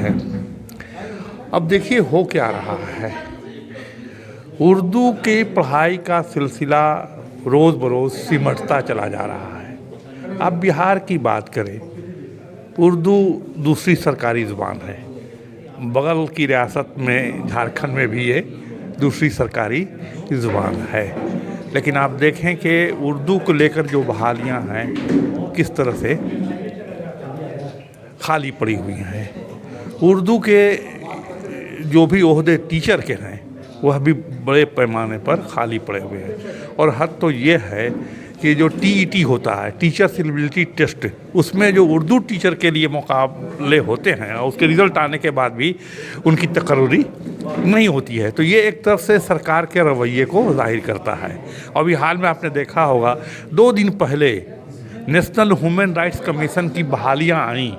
है। अब देखिए हो क्या रहा है, उर्दू की पढ़ाई का सिलसिला रोज़ बरोज़ सिमटता चला जा रहा है। आप बिहार की बात करें, उर्दू दूसरी सरकारी ज़ुबान है। बगल की रियासत में झारखंड में भी ये दूसरी सरकारी ज़ुबान है। लेकिन आप देखें कि उर्दू को लेकर जो बहालियां हैं किस तरह से खाली पड़ी हुई हैं। उर्दू के जो भी ओहदे टीचर के हैं वह भी बड़े पैमाने पर खाली पड़े हुए हैं। और हद तो ये है कि जो TET होता है, टीचर्स एलिजिबिलिटी टेस्ट, उसमें जो उर्दू टीचर के लिए मुकाबले होते हैं और उसके रिज़ल्ट आने के बाद भी उनकी तकर्री नहीं होती है। तो ये एक तरफ से सरकार के रवैये को ज़ाहिर करता है। अभी हाल में आपने देखा होगा 2 दिन पहले नेशनल ह्यूमन राइट्स कमीशन की बहालियाँ आईं।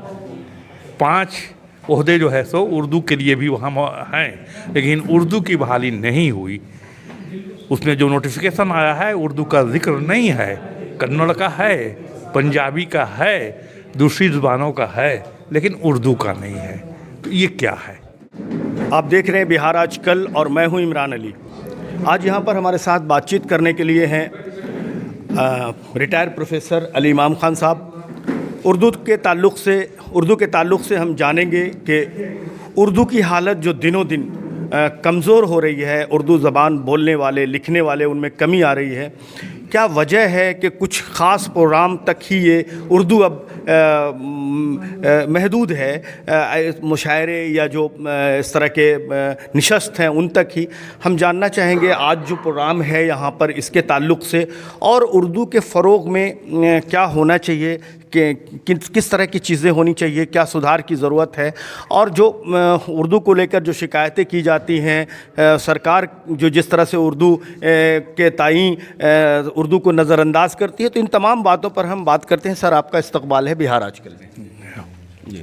5 ओहदे जो है सो उर्दू के लिए भी वहाँ हैं, लेकिन उर्दू की बहाली नहीं हुई। उसमें जो नोटिफिकेशन आया है उर्दू का जिक्र नहीं है, कन्नड़ का है, पंजाबी का है, दूसरी ज़ुबानों का है, लेकिन उर्दू का नहीं है। तो ये क्या है? आप देख रहे हैं बिहार आजकल और मैं हूं इमरान अली। आज यहां पर हमारे साथ बातचीत करने के लिए हैं रिटायर्ड प्रोफेसर अली इमाम खान साहब। उर्दू के ताल्लुक़ से हम जानेंगे कि उर्दू की हालत जो दिनों दिन कमज़ोर हो रही है, उर्दू ज़बान बोलने वाले लिखने वाले उनमें कमी आ रही है। क्या वजह है कि कुछ ख़ास प्रोग्राम तक ही ये उर्दू अब महदूद है, मुशायरे या जो इस तरह के नशस्त हैं उन तक ही। हम जानना चाहेंगे आज जो प्रोग्राम है यहाँ पर इसके ताल्लुक़ से, और उर्दू के फ़रोग़ में क्या होना चाहिए, कि किस तरह की चीज़ें होनी चाहिए, क्या सुधार की ज़रूरत है। और जो उर्दू को लेकर जो शिकायतें की जाती हैं, सरकार जो जिस तरह से उर्दू के ताईं उर्दू को नज़रअंदाज करती है, तो इन तमाम बातों पर हम बात करते हैं। सर, आपका इस्तकबाल है बिहार आजकल में। जी,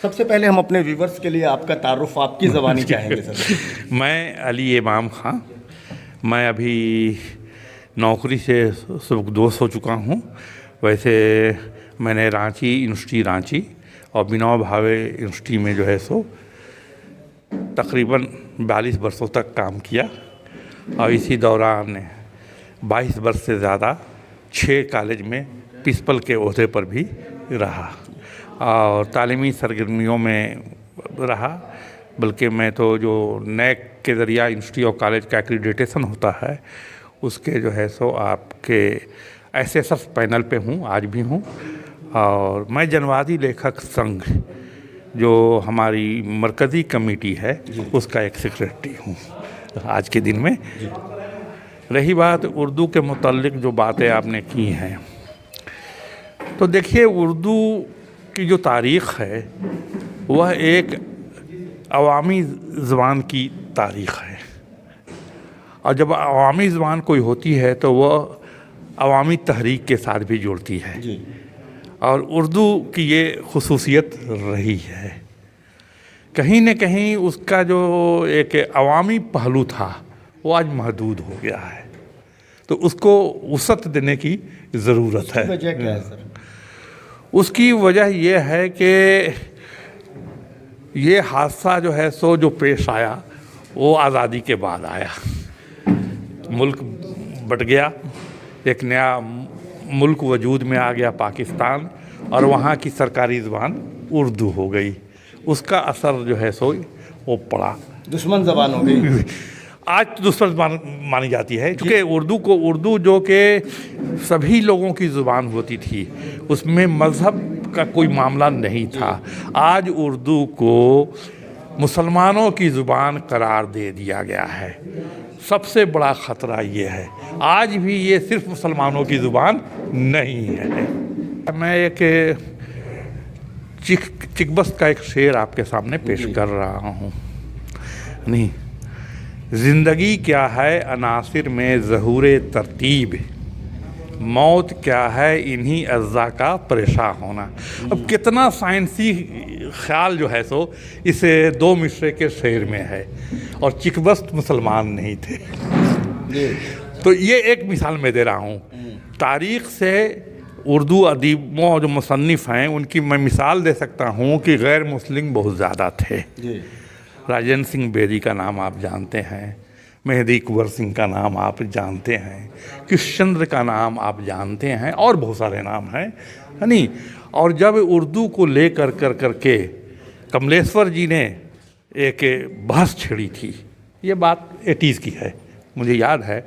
सबसे पहले हम अपने व्यूवर्स के लिए आपका तारुफ आपकी ज़बानी चाहेंगे सर। मैं अली इमाम खां, मैं अभी नौकरी से सुबकदोश हो चुका हूँ। वैसे मैंने यूनिवर्सिटी और विनोबा भावे यूनिवर्सिटी में जो है सो तकरीबन 42 वर्षों तक काम किया, और इसी दौरान 22 वर्ष से ज़्यादा 6 कॉलेज में प्रिंसिपल के ओहदे पर भी रहा और तालीमी सरगर्मियों में रहा। बल्कि मैं तो जो NAAC के ज़रिया यूनिवर्सिटी और कॉलेज का एक्रीडिटेशन होता है उसके जो है सो आपके SSF पैनल पे हूँ, आज भी हूँ। और मैं जनवादी लेखक संघ जो हमारी मरकज़ी कमेटी है उसका एक सेक्रेटरी हूँ आज के दिन में। रही बात उर्दू के मुताल्लिक़ जो बातें आपने की हैं, तो देखिए उर्दू की जो तारीख़ है वह एक अवामी ज़बान की तारीख़ है, और जब अवामी ज़बान कोई होती है तो वह अवामी तहरीक के साथ भी जुड़ती है जी। और उर्दू की ये खुसूसियत रही है, कहीं न कहीं उसका जो एक अवामी पहलू था वो आज महदूद हो गया है, तो उसको वसअत देने की ज़रूरत है। वजह क्या है सर? उसकी वजह ये है कि ये हादसा जो है सो जो पेश आया वो आज़ादी के बाद आया। मुल्क बट गया, एक नया मुल्क वजूद में आ गया पाकिस्तान, और वहाँ की सरकारी ज़बान उर्दू हो गई। उसका असर जो है सो वो पड़ा, दुश्मन ज़बान हो गई। आज तो दुश्मन ज़बान मानी जाती है, क्योंकि उर्दू जो कि सभी लोगों की ज़ुबान होती थी, उसमें मज़हब का कोई मामला नहीं था। आज उर्दू को मुसलमानों की ज़ुबान करार दे दिया गया है। सबसे बड़ा ख़तरा ये है, आज भी ये सिर्फ मुसलमानों की ज़ुबान नहीं है। मैं एक चिकबस्त का एक शेर आपके सामने पेश कर रहा हूँ। नहीं, ज़िंदगी क्या है अनासिर में ज़हूरे तरतीब, मौत क्या है इन्हीं अज़्ज़ा का परेशान होना। अब कितना साइंसी ख्याल जो है सो इस 2 मिसरे के शेर में है, और चिकबस्त मुसलमान नहीं थे। तो ये एक मिसाल मैं दे रहा हूँ। तारीख़ से اردو ادیبوں اور جو مصنف ہیں ان کی میں مثال دے سکتا ہوں کہ غیر مسلم بہت زیادہ تھے. راجندر سنگھ بیدی کا نام آپ جانتے ہیں, مہدی کنور سنگھ کا نام آپ جانتے ہیں, کشن چندر کا نام آپ جانتے ہیں, اور بہت سارے نام ہیں, ہے نہیں. اور جب اردو کو لے کر کے کملیشور جی نے ایک بحث چھڑی تھی, یہ بات 80s کی ہے, مجھے یاد ہے,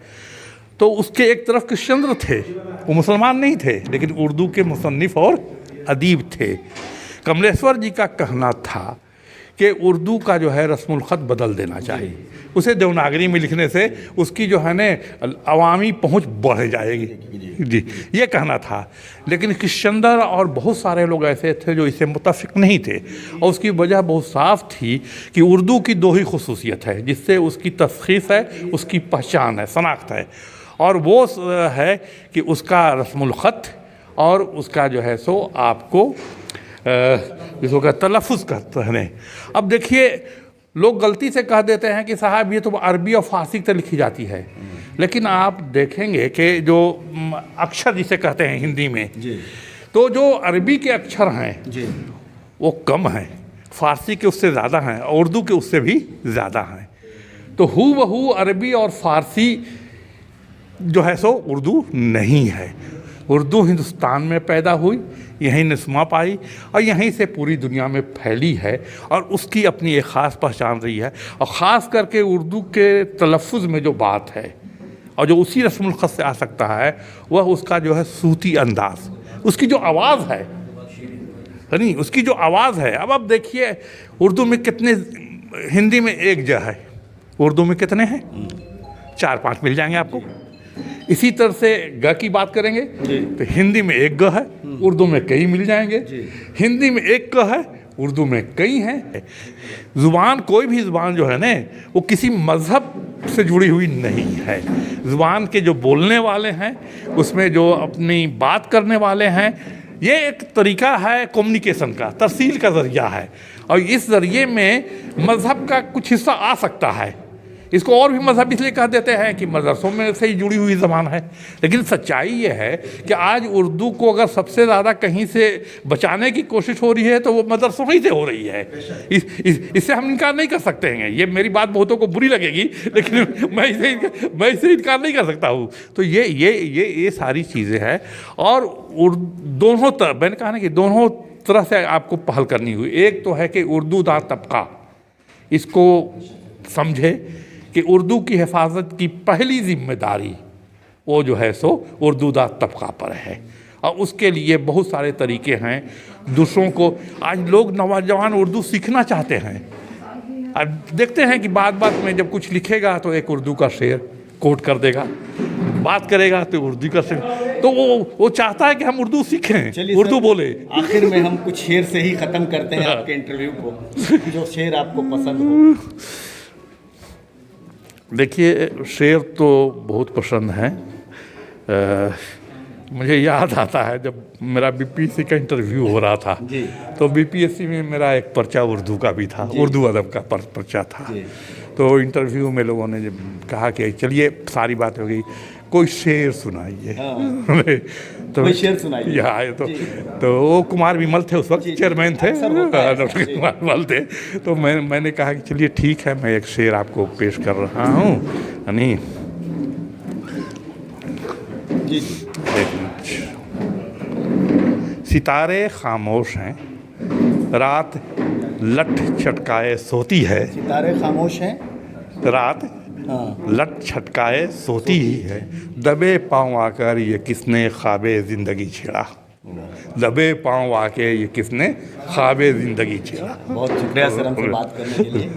تو اس کے ایک طرف کشن چندر تھے, وہ مسلمان نہیں تھے لیکن اردو کے مصنف اور ادیب تھے. کملیشور جی کا کہنا تھا کہ اردو کا جو ہے رسم الخط بدل دینا چاہیے, اسے دیوناگری میں لکھنے سے اس کی جو ہے نا عوامی پہنچ بڑھ جائے گی, جی یہ کہنا تھا. لیکن کشن چندر اور بہت سارے لوگ ایسے تھے جو اسے متفق نہیں تھے, اور اس کی وجہ بہت صاف تھی کہ اردو کی دو ہی خصوصیت ہے جس سے اس کی تشخیص ہے, اس کی پہچان ہے, شناخت ہے, اور وہ ہے کہ اس کا رسم الخط اور اس کا جو ہے سو آپ کو جس کو کہ تلفظ کرتے ہیں. اب دیکھیے لوگ غلطی سے کہہ دیتے ہیں کہ صاحب یہ تو عربی اور فارسی سے لکھی جاتی ہے, لیکن آپ دیکھیں گے کہ جو اکشر جسے کہتے ہیں ہندی میں, تو جو عربی کے اکشر ہیں وہ کم ہیں, فارسی کے اس سے زیادہ ہیں, اور اردو کے اس سے بھی زیادہ ہیں. تو ہو بہو عربی اور فارسی جو ہے سو اردو نہیں ہے. اردو ہندوستان میں پیدا ہوئی, یہیں نسما پائی, اور یہیں سے پوری دنیا میں پھیلی ہے, اور اس کی اپنی ایک خاص پہچان رہی ہے. اور خاص کر کے اردو کے تلفظ میں جو بات ہے اور جو اسی رسم الخط سے آ سکتا ہے وہ اس کا جو ہے صوتی انداز, اس کی جو آواز ہے, نہیں اس کی جو آواز ہے. اب آپ دیکھیے اردو میں کتنے, ہندی میں ایک ج ہے, اردو میں کتنے ہیں, 4-5 مل جائیں گے آپ کو. اسی طرح سے گ کی بات کریں گے تو ہندی میں ایک گ ہے, اردو میں کئی مل جائیں گے. ہندی میں ایک ک ہے, اردو میں کئی ہیں. زبان, کوئی بھی زبان جو ہے نا وہ کسی مذہب سے جڑی ہوئی نہیں ہے. زبان کے جو بولنے والے ہیں, اس میں جو اپنی بات کرنے والے ہیں, یہ ایک طریقہ ہے کمیونیکیشن کا, ترسیل کا ذریعہ ہے, اور اس ذریعے میں مذہب کا کچھ حصہ آ سکتا ہے. اس کو اور بھی مذہب اس لیے کہہ دیتے ہیں کہ مدرسوں میں سے ہی جڑی ہوئی زبان ہے, لیکن سچائی یہ ہے کہ آج اردو کو اگر سب سے زیادہ کہیں سے بچانے کی کوشش ہو رہی ہے تو وہ مدرسوں ہی سے ہو رہی ہے. اس سے ہم انکار نہیں کر سکتے ہیں. یہ میری بات بہتوں کو بری لگے گی لیکن میں اسے انکار نہیں کر سکتا ہوں. تو یہ ساری چیزیں ہیں, اور دونوں طرح میں نے کہا نا کہ دونوں طرح سے آپ کو پہل کرنی ہوئی. ایک تو ہے کہ اردو داں طبقہ اس کو سمجھے کہ اردو کی حفاظت کی پہلی ذمہ داری وہ جو ہے سو اردو داں طبقہ پر ہے, اور اس کے لیے بہت سارے طریقے ہیں. دوسروں کو, آج لوگ نوجوان اردو سیکھنا چاہتے ہیں, اب دیکھتے ہیں کہ بات میں جب کچھ لکھے گا تو ایک اردو کا شعر کوٹ کر دے گا, بات کرے گا تو اردو کا شعر, تو وہ چاہتا ہے کہ ہم اردو سیکھیں, اردو بولے. آخر میں ہم کچھ شعر سے ہی ختم کرتے ہیں آپ کے انٹرویو کو, جو شعر آپ کو پسند ہو. دیکھیے شعر تو بہت پسند ہیں. مجھے یاد آتا ہے جب میرا بی پی ایس سی کا انٹرویو ہو رہا تھا, تو بی پی ایس سی میں میرا ایک پرچہ اردو کا بھی تھا, اردو ادب کا پرچہ تھا. تو انٹرویو میں لوگوں نے جب کہا کہ چلیے ساری بات ہو گئی, کوئی شعر سنائیے, تو شعر سنائیے. تو وہ کمار ومل تھے اس وقت, چیئرمین تھے, ڈاکٹر کمار ومل تھے. تو میں نے کہا کہ چلیے ٹھیک ہے, میں ایک شعر آپ کو پیش کر رہا ہوں. یعنی ستارے خاموش ہیں, رات لٹ چھٹکائے سوتی ہے. ستارے خاموش ہیں, رات لٹ چھٹکائے سوتی ہی ہے. دبے پاؤں آ کر یہ کس نے خواب زندگی چھیڑا, دبے پاؤں آ کے یہ کس نے خواب زندگی چھیڑا. بہت شکریہ سر ہم سے بات کرنے کے لیے.